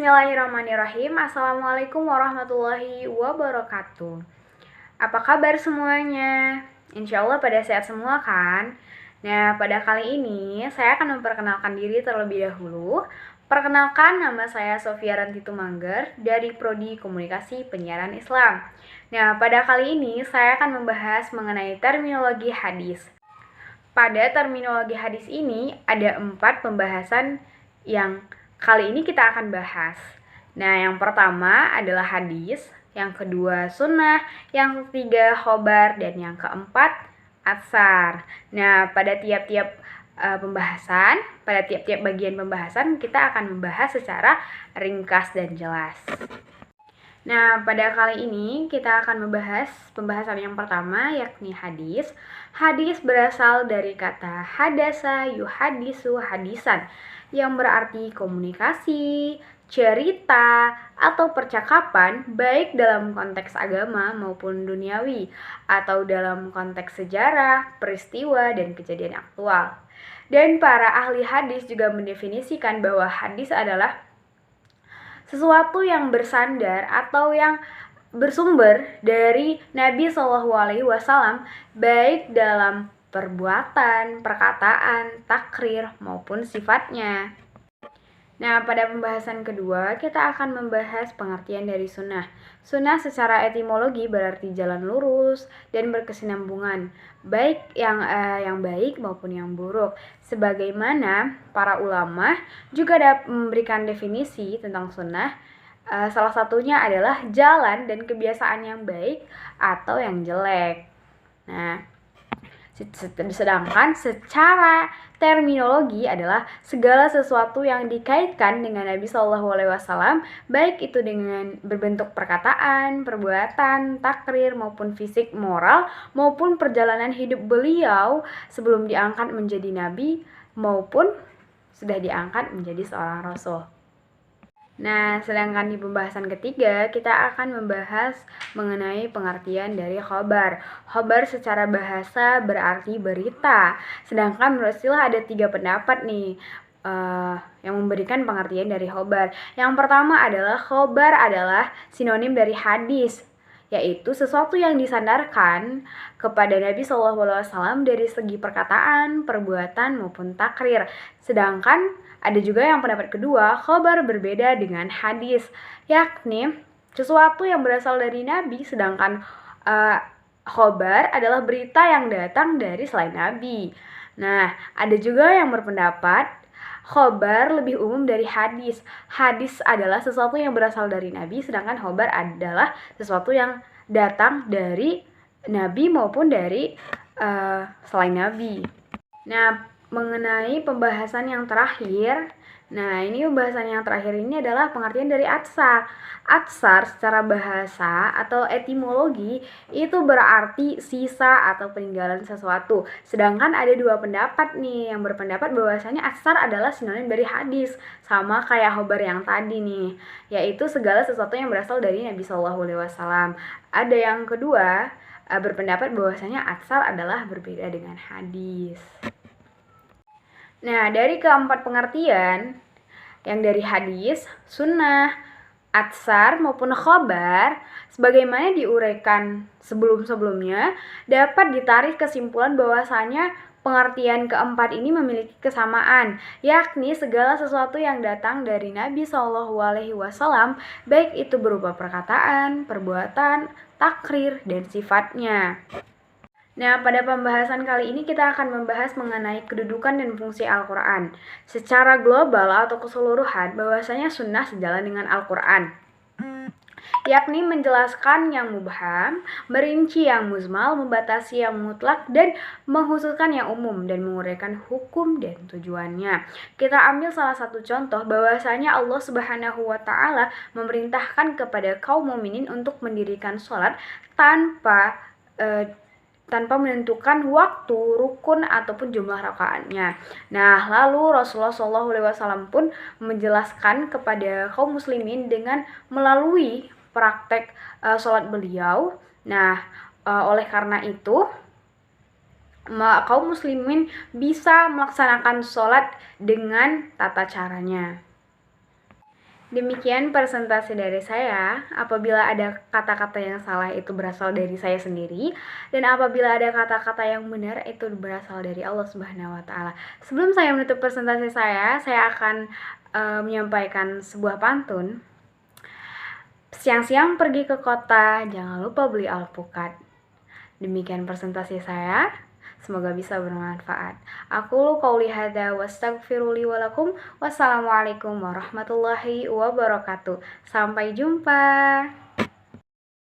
Bismillahirrahmanirrahim. Assalamualaikum warahmatullahi wabarakatuh. Apa kabar semuanya? Insya Allah pada sehat semua kan? Nah, pada kali ini saya akan memperkenalkan diri terlebih dahulu. Perkenalkan, nama saya Sofia Ranti Tumangger dari Prodi Komunikasi Penyiaran Islam. Nah, pada kali ini saya akan membahas mengenai terminologi hadis. Pada terminologi hadis ini ada 4 pembahasan yang kali ini kita akan bahas. Nah, yang pertama adalah hadis, yang kedua sunnah, yang ketiga khobar, dan yang keempat atsar. Nah, pada tiap-tiap pada tiap-tiap bagian pembahasan kita akan membahas secara ringkas dan jelas. Nah, pada kali ini kita akan membahas pembahasan yang pertama, yakni hadis. Hadis berasal dari kata hadasa yuhadisu hadisan, yang berarti komunikasi, cerita, atau percakapan baik dalam konteks agama maupun duniawi, atau dalam konteks sejarah, peristiwa, dan kejadian aktual. Dan para ahli hadis juga mendefinisikan bahwa hadis adalah sesuatu yang bersandar atau yang bersumber dari Nabi SAW, baik dalam perbuatan, perkataan, takrir, maupun sifatnya. Nah, pada pembahasan kedua, kita akan membahas pengertian dari sunnah. Sunnah secara etimologi berarti jalan lurus dan berkesinambungan, baik yang baik maupun yang buruk. Sebagaimana para ulama juga dapat memberikan definisi tentang sunnah, salah satunya adalah jalan dan kebiasaan yang baik atau yang jelek. Nah, sedangkan secara terminologi adalah segala sesuatu yang dikaitkan dengan Nabi SAW, baik itu dengan berbentuk perkataan, perbuatan, takrir, maupun fisik, moral, maupun perjalanan hidup beliau sebelum diangkat menjadi Nabi, maupun sudah diangkat menjadi seorang Rasul. Nah, sedangkan di pembahasan ketiga, kita akan membahas mengenai pengertian dari khobar. Khobar secara bahasa berarti berita. Sedangkan menurut istilah ada 3 pendapat nih yang memberikan pengertian dari khobar. Yang pertama adalah khobar adalah sinonim dari hadis, yaitu sesuatu yang disandarkan kepada Nabi SAW dari segi perkataan, perbuatan, maupun takrir. Sedangkan ada juga yang pendapat kedua, khobar berbeda dengan hadis, yakni sesuatu yang berasal dari Nabi, sedangkan khobar adalah berita yang datang dari selain Nabi. Nah, ada juga yang berpendapat khobar lebih umum dari hadis. Hadis adalah sesuatu yang berasal dari Nabi, sedangkan khobar adalah sesuatu yang datang dari Nabi maupun dari selain Nabi. Nah, mengenai pembahasan yang terakhir, pembahasan yang terakhir ini adalah pengertian dari atsar. Atsar secara bahasa atau etimologi itu berarti sisa atau peninggalan sesuatu. Sedangkan ada 2 pendapat nih yang berpendapat bahwasanya atsar adalah sinonim dari hadis, sama kayak khobar yang tadi nih, yaitu segala sesuatu yang berasal dari Nabi SAW. Ada yang kedua berpendapat bahwasanya atsar adalah berbeda dengan hadis. Nah, dari keempat pengertian yang dari hadis, sunnah, atsar maupun khobar, sebagaimana diuraikan sebelum-sebelumnya, dapat ditarik kesimpulan bahwasanya pengertian keempat ini memiliki kesamaan, yakni segala sesuatu yang datang dari Nabi SAW, baik itu berupa perkataan, perbuatan, takrir, dan sifatnya. Nah, pada pembahasan kali ini kita akan membahas mengenai kedudukan dan fungsi Al-Quran. Secara global atau keseluruhan, bahwasanya sunnah sejalan dengan Al-Quran, yakni menjelaskan yang mubham, merinci yang muzmal, membatasi yang mutlak, dan menghususkan yang umum, dan menguraikan hukum dan tujuannya. Kita ambil salah satu contoh bahwasanya Allah Subhanahu wa Ta'ala memerintahkan kepada kaum mukminin untuk mendirikan sholat tanpa menentukan waktu, rukun, ataupun jumlah rakaatnya. Nah, lalu Rasulullah SAW pun menjelaskan kepada kaum muslimin dengan melalui praktek sholat beliau. Nah, oleh karena itu kaum muslimin bisa melaksanakan sholat dengan tata caranya. Demikian presentasi dari saya. Apabila ada kata-kata yang salah itu berasal dari saya sendiri, dan apabila ada kata-kata yang benar itu berasal dari Allah Subhanahu wa taala. Sebelum saya menutup presentasi saya akan menyampaikan sebuah pantun. Siang-siang pergi ke kota, jangan lupa beli alpukat. Demikian presentasi saya. Semoga bisa bermanfaat. Aku qauli hadza wastaghfirulli walakum. Wassalamualaikum warahmatullahi wabarakatuh. Sampai jumpa.